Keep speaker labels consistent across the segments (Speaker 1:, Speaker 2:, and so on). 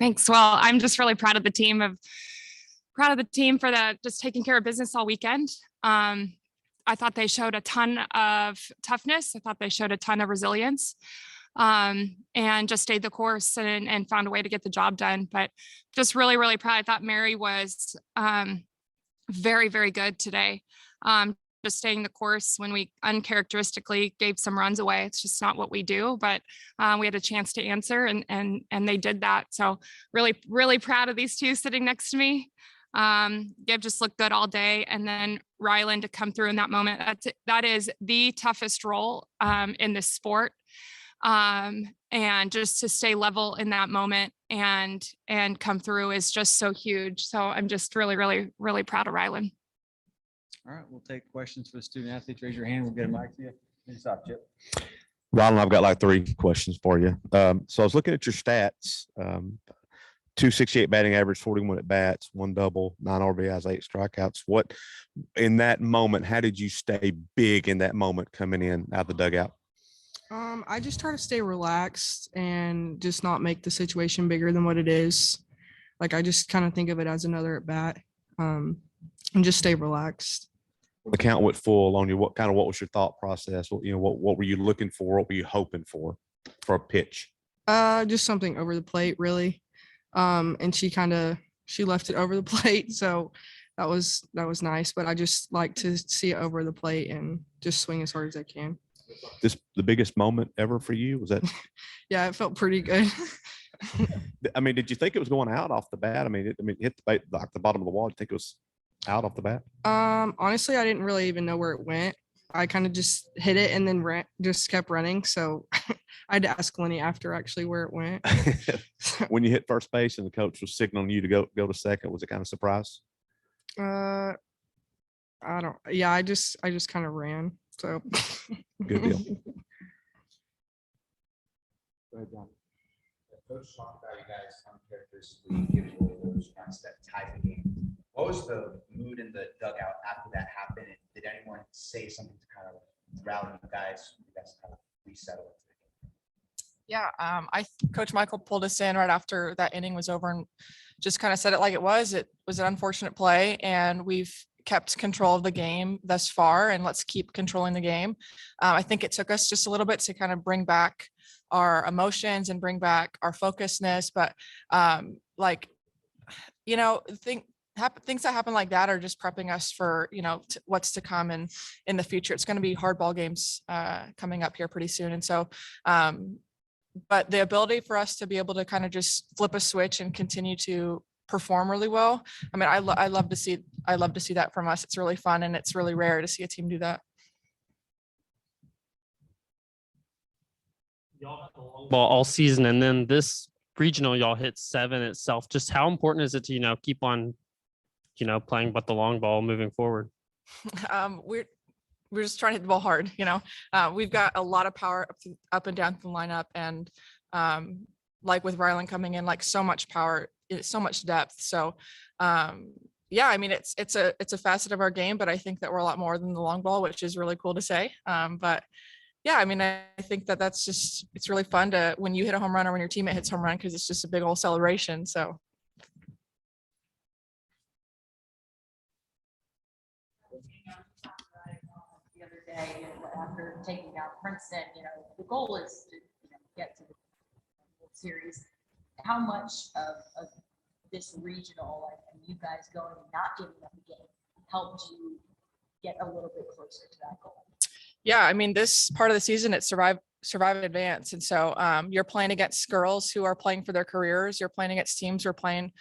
Speaker 1: Thanks. Well, I'm just really proud of the team for just taking care of business all weekend. I thought they showed a ton of toughness. I thought they showed a ton of resilience, and just stayed the course and found a way to get the job done. But just really, really proud. I thought Mary was very, very good today. Just staying the course when we uncharacteristically gave some runs away. It's just not what we do, but we had a chance to answer and they did that. So really, really proud of these two sitting next to me. Gabe just looked good all day. And then Rylan to come through in that moment. That is the toughest role in this sport. And just to stay level in that moment and come through is just so huge. So I'm just really, really, really proud of Rylan.
Speaker 2: All right, we'll take questions for the student athletes. Raise your hand. We'll get a mic to you. Stop, Chip.
Speaker 3: Rylan, I've got like 3 questions for you. So I was looking at your stats. 268 batting average, 41 at bats, 1 double, 9 RBIs, 8 strikeouts. What in that moment? How did you stay big in that moment coming in out of the dugout?
Speaker 4: I just try to stay relaxed and just not make the situation bigger than what it is. Like I just kind of think of it as another at bat, and just stay relaxed.
Speaker 3: The count went full on you. What was your thought process? What were you looking for? What were you hoping for a pitch?
Speaker 4: Just something over the plate, really. And she left it over the plate, so that was nice. But I just like to see it over the plate and just swing as hard as I can.
Speaker 3: The biggest moment ever for you? Was that?
Speaker 4: Yeah, it felt pretty good.
Speaker 3: I mean, did you think it was going out off the bat? It hit the like the bottom of the wall. Did you think it was out off the bat?
Speaker 4: Honestly, I didn't really even know where it went. I kind of just hit it and then just kept running. So I had to ask Lenny after actually where it went.
Speaker 3: When you hit first base and the coach was signaling you to go to second, was it kind of surprise?
Speaker 4: I just kind of ran. So
Speaker 3: good deal.
Speaker 5: Go ahead, John. Coach talked about you guys uncharacteristically giving away those runs that tied the game. What was the mood in the dugout after that happened? And did anyone say something to kind of rally you guys kind of resettle into the game?
Speaker 6: Yeah, Coach Michael pulled us in right after that inning was over and just kind of said it like it was. It was an unfortunate play, and we've kept control of the game thus far, and let's keep controlling the game. I think it took us just a little bit to kind of bring back our emotions and bring back our focusedness, but things that happen like that are just prepping us for what's to come in the future. It's going to be hardball games coming up here pretty soon, and so but the ability for us to be able to kind of just flip a switch and continue to perform really well. I mean, I love to see that from us. It's really fun, and it's really rare to see a team do that.
Speaker 7: Y'all had the long ball all season, and then this regional y'all hit 7 itself. Just how important is it to keep on playing but the long ball moving forward?
Speaker 6: We're just trying to hit the ball hard. We've got a lot of power up and down the lineup, and like with Rylan coming in, like so much power, so much depth. So yeah, I mean, it's a facet of our game, but I think that we're a lot more than the long ball, which is really cool to say. But yeah, I mean, I think it's really fun when you hit a home run or when your teammate hits home run, because it's just a big old celebration. So.
Speaker 8: The other day, after taking out Princeton, the goal is to get to the World Series. How much of this regional and you guys going and not giving up a game helped you get a little bit closer to that goal?
Speaker 6: Yeah, I mean, this part of the season, it's survive and advance. And so you're playing against girls who are playing for their careers. You're playing against teams who are playing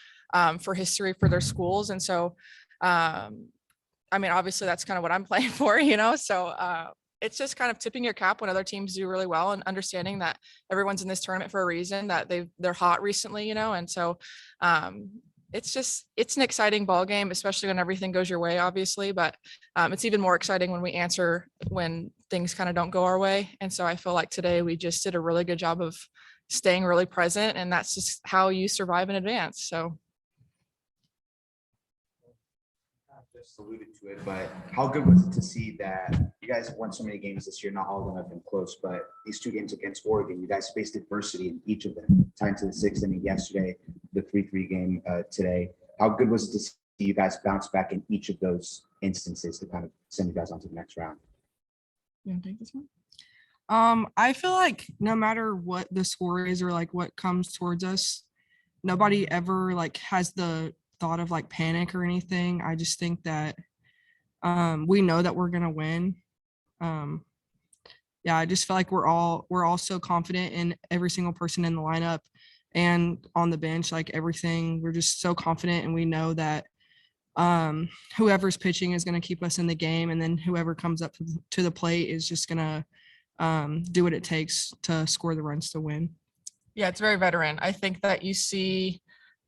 Speaker 6: for history for their schools. And so, I mean, obviously that's kind of what I'm playing for, so it's just kind of tipping your cap when other teams do really well and understanding that everyone's in this tournament for a reason, that they're hot recently, and so it's an exciting ball game, especially when everything goes your way, obviously, but it's even more exciting when we answer when things kind of don't go our way. And so I feel like today we just did a really good job of staying really present, and that's just how you survive in advance. So.
Speaker 5: Just alluded to it, but how good was it to see that you guys have won so many games this year? Not all of them have been close, but these 2 games against Oregon, you guys faced adversity in each of them. Tied to the 6th inning yesterday, the 3-3 game today. How good was it to see you guys bounce back in each of those instances to kind of send you guys on to the next round?
Speaker 6: You want to take this one?
Speaker 4: I feel like no matter what the score is or like what comes towards us, nobody ever like has the thought of like panic or anything. I just think that we know that we're gonna win. Yeah, I just feel like we're all so confident in every single person in the lineup and on the bench, like everything. We're just so confident, and we know that whoever's pitching is going to keep us in the game, and then whoever comes up to the plate is just going to do what it takes to score the runs to win.
Speaker 6: Yeah, it's very veteran. I think that you see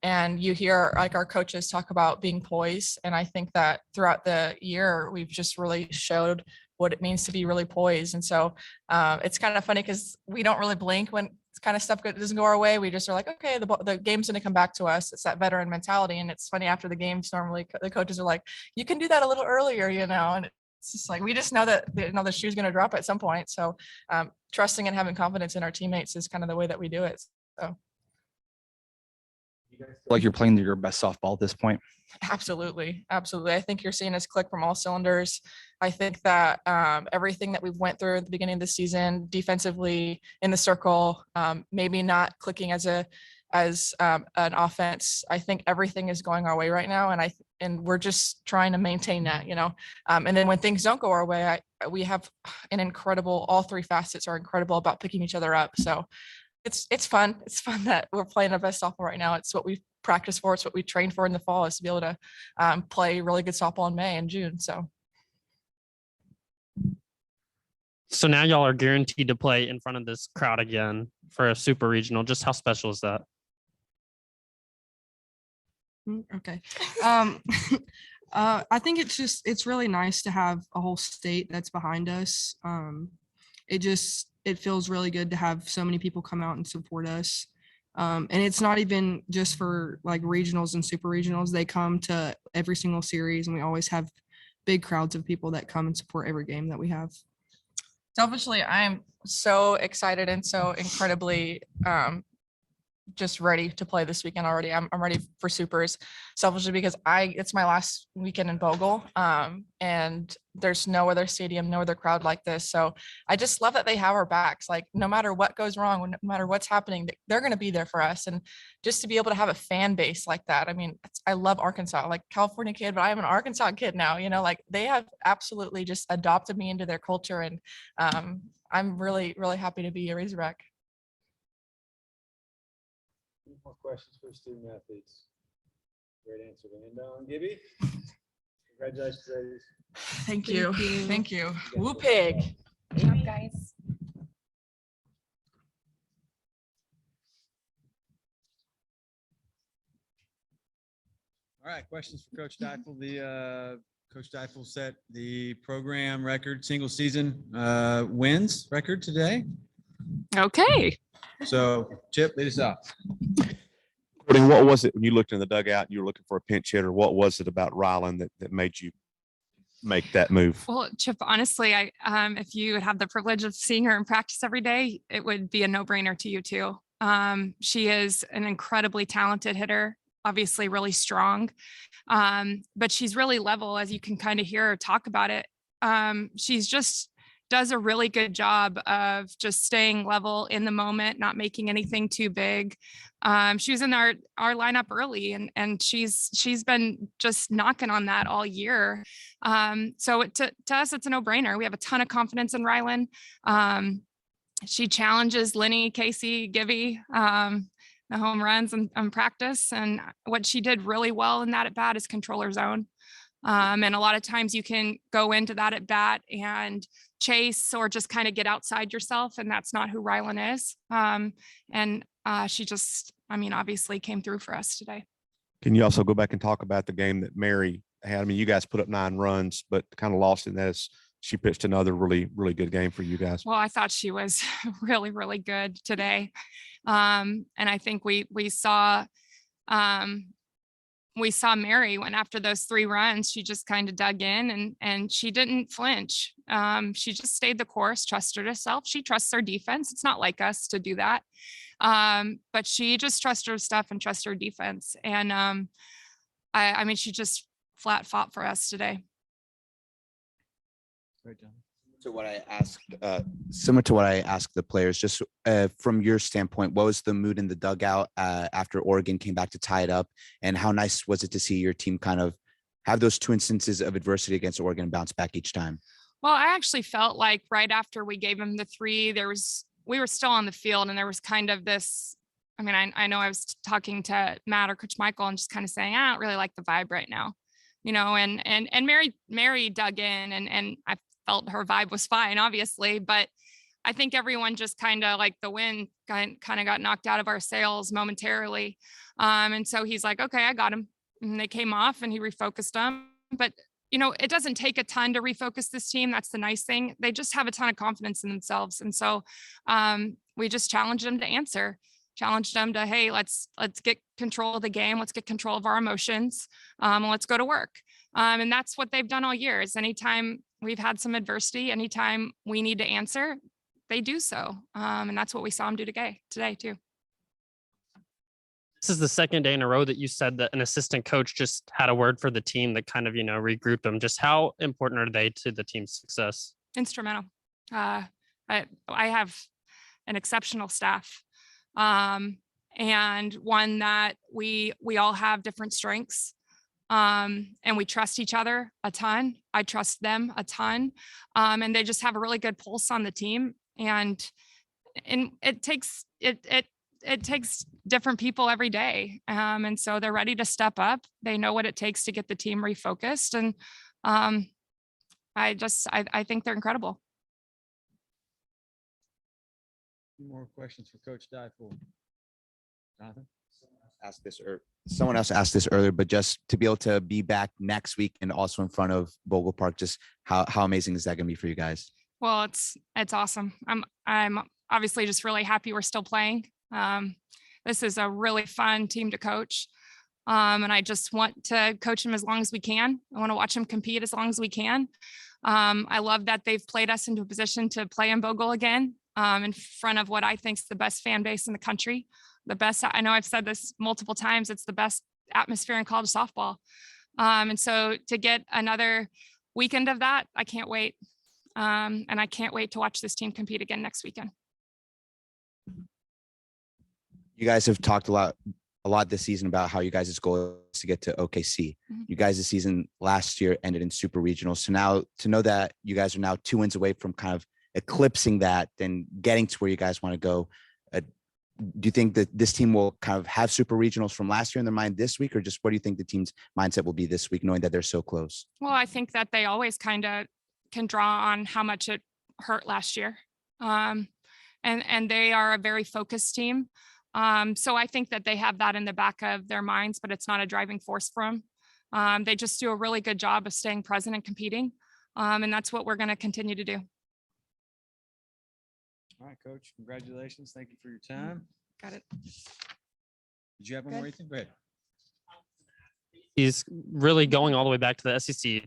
Speaker 6: and you hear like our coaches talk about being poised. And I think that throughout the year, we've just really showed what it means to be really poised. And so it's kind of funny because we don't really blink when kind of stuff doesn't go our way. We just are like, okay, the game's going to come back to us. It's that veteran mentality. And it's funny, after the games, normally the coaches are like, you can do that a little earlier, and it's just like, we just know that the shoe's going to drop at some point. So trusting and having confidence in our teammates is kind of the way that we do it. So.
Speaker 9: You guys feel like you're playing your best softball at this point?
Speaker 6: Absolutely. Absolutely. I think you're seeing us click from all cylinders. I think that everything that we've went through at the beginning of the season, defensively in the circle, maybe not clicking as an offense. I think everything is going our way right now. And we're just trying to maintain that, and then when things don't go our way, we have all three facets are incredible about picking each other up. So it's fun. It's fun that we're playing our best softball right now. It's what we practice for. It's what we train for in the fall, is to be able to play really good softball in May and June.
Speaker 7: So now y'all are guaranteed to play in front of this crowd again for a super regional. Just how special is that?
Speaker 4: Okay. I think it's really nice to have a whole state that's behind us. It feels really good to have so many people come out and support us. And it's not even just for like regionals and super regionals. They come to every single series, and we always have big crowds of people that come and support every game that we have.
Speaker 6: Selfishly, I'm so excited and so incredibly just ready to play this weekend already. I'm ready for supers, selfishly because it's my last weekend in Bogle, and there's no other stadium, no other crowd like this. So I just love that they have our backs. Like, no matter what goes wrong, no matter what's happening, they're going to be there for us. And just to be able to have a fan base like that. I mean, I love Arkansas, like California kid, but I am an Arkansas kid now, like they have absolutely just adopted me into their culture. And I'm really, really happy to be a Razorback.
Speaker 2: Any more questions for student athletes? Great answer, Linda and Gibby. Congratulations, ladies.
Speaker 6: Thank you. Thank you. Woo pig.
Speaker 8: Good job, guys.
Speaker 2: All right, questions for Coach Deifel. Coach Deifel set the program record, single season wins record today.
Speaker 1: Okay.
Speaker 2: So Chip, lead us off.
Speaker 3: Courtney, what was it when you looked in the dugout and you were looking for a pinch hitter? What was it about Rylan that made you make that move?
Speaker 1: Well, Chip, honestly, if you would have the privilege of seeing her in practice every day, it would be a no-brainer to you too. She is an incredibly talented hitter, obviously really strong, but she's really level, as you can kind of hear her talk about it. She's just does a really good job of just staying level in the moment, not making anything too big. She was in our lineup early, and she's been just knocking on that all year. So to us, it's a no-brainer. We have a ton of confidence in Rylan. She challenges Lenny, Casey, Gibby, the home runs and practice. And what she did really well in that at bat is control her zone. And a lot of times you can go into that at bat and chase or just kind of get outside yourself. And that's not who Rylan is. She just, obviously came through for us today.
Speaker 3: Can you also go back and talk about the game that Mary had? You guys put up 9 runs, but kind of lost in that as she pitched another really, really good game for you guys.
Speaker 1: Well, I thought she was really, really good today. And I think we saw Mary when after those 3 runs, she just kind of dug in and she didn't flinch. She just stayed the course, trusted herself. She trusts her defense. It's not like us to do that. But she just trusts her stuff and trusts her defense. And I mean, she just flat fought for us today.
Speaker 2: Great, John.
Speaker 9: To what I asked, similar to what I asked the players, just from your standpoint, what was the mood in the dugout after Oregon came back to tie it up? And how nice was it to see your team kind of have those two instances of adversity against Oregon and bounce back each time?
Speaker 1: Well, I actually felt like right after we gave him the 3, we were still on the field and there was kind of this, I mean, I know I was talking to Matt or Coach Michael and just kind of saying, I don't really like the vibe right now, you know, and Mary dug in and I felt her vibe was fine, obviously, but I think everyone just kind of like the wind kind of got knocked out of our sails momentarily. And so he's like, okay, I got him. And they came off and he refocused them. But, you know, it doesn't take a ton to refocus this team. That's the nice thing. They just have a ton of confidence in themselves. And so we just challenged them to answer, challenged them to, hey, let's get control of the game. Let's get control of our emotions. Let's go to work. And that's what they've done all year is anytime we've had some adversity, anytime we need to answer, they do so. And that's what we saw them do today too.
Speaker 7: This is the second day in a row that you said that an assistant coach just had a word for the team that kind of, you know, regrouped them. Just how important are they to the team's success?
Speaker 1: Instrumental. I have an exceptional staff, and one that we all have different strengths, and we trust each other a ton. I trust them a ton, and they just have a really good pulse on the team. And it takes different people every day. And so they're ready to step up. They know what it takes to get the team refocused. And I think they're incredible.
Speaker 2: More questions for Coach Deifel. Jonathan?
Speaker 9: Someone else asked this earlier, but just to be able to be back next week and also in front of Bogle Park, just how amazing is that going to be for you guys?
Speaker 1: Well, it's awesome. I'm obviously just really happy we're still playing. This is a really fun team to coach. And I just want to coach them as long as we can. I want to watch them compete as long as we can. I love that they've played us into a position to play in Bogle again, in front of what I think is the best fan base in the country. The best, I know I've said this multiple times, it's the best atmosphere in college softball. And so to get another weekend of that, I can't wait. And I can't wait to watch this team compete again next weekend.
Speaker 9: You guys have talked a lot this season about how you guys' goal is to get to OKC.
Speaker 1: Mm-hmm.
Speaker 9: You guys' season last year ended in super regional. So now to know that you guys are now 2 wins away from kind of eclipsing that and getting to where you guys want to go, do you think that this team will kind of have super regionals from last year in their mind this week, or just what do you think the team's mindset will be this week, knowing that they're so close?
Speaker 1: Well, I think that they always kind of can draw on how much it hurt last year. And they are a very focused team. So I think that they have that in the back of their minds, but it's not a driving force for them. They just do a really good job of staying present and competing. And that's what we're going to continue to do.
Speaker 2: All right, Coach, congratulations. Thank you for your time.
Speaker 1: Got it.
Speaker 2: Did you have one more, Ethan? Go ahead.
Speaker 7: He's really going all the way back to the SEC,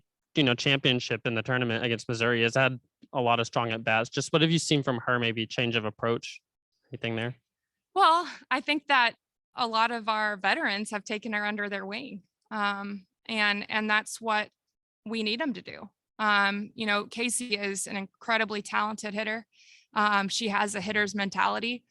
Speaker 7: championship in the tournament against Missouri. Has had a lot of strong at bats. Just what have you seen from her? Maybe change of approach, anything there?
Speaker 1: Well, I think that a lot of our veterans have taken her under their wing. And that's what we need them to do. Casey is an incredibly talented hitter. She has a hitter's mentality.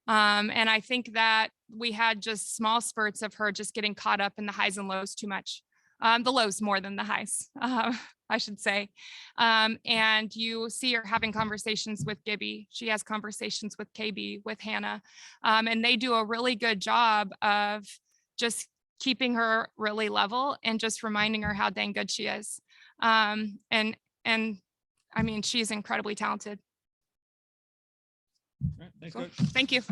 Speaker 1: And I think that we had just small spurts of her just getting caught up in the highs and lows too much. The lows more than the highs, I should say. And you see her having conversations with Gibby. She has conversations with KB, with Hannah. And they do a really good job of just keeping her really level and just reminding her how dang good she is. And I mean, she's incredibly talented.
Speaker 2: All right, thanks, Coach.
Speaker 1: Thank you.